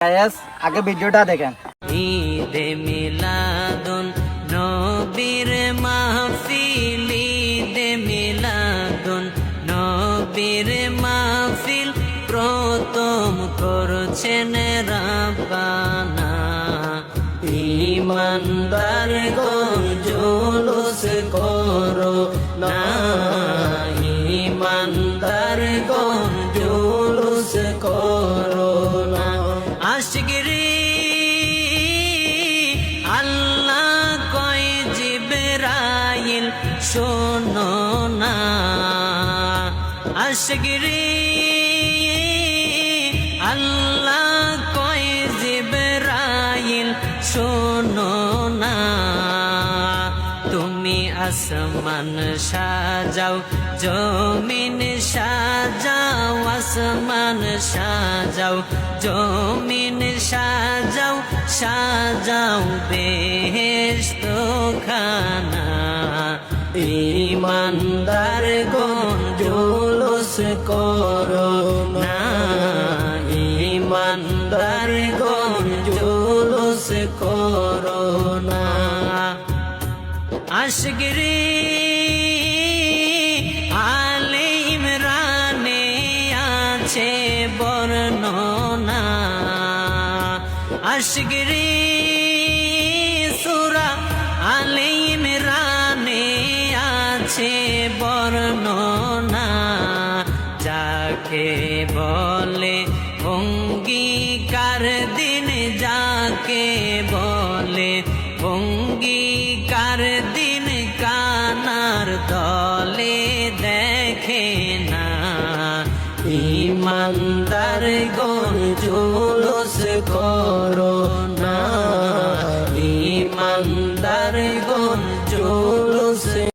Guys আগে ভিডিওটা দেখেন। ঈদে মিলাদুন নবীর মাহফিল, ঈদে মিলাদুন নবীর মাহফিল প্রথম করছেন রাব্বানা। ঈমানদার গণ জুলুস করো না, ঈমানদার গণ জুলুস করো না। আশিকরি আল্লাহ কয় জিবরাইল শোনো না, আশিকরি আল্লাহ কয় জিবরাইল শোনো না। তুমি আসমান সাজাও জমিন সাজাও, আসমান সাজাও জমিন সাজাও, সাজাও বেহেশত খানা। ঈমানদার গণ জুলুস করো না, ঈমানদার গণ জুলুস করো না। আশিকরি আলে ইমরানে আছে বর্ণনা, আশিকরি সূরা আলে ইমরানে আছে বর্ণনা। যাকে বলে অঙ্গীকার দিন, যাকে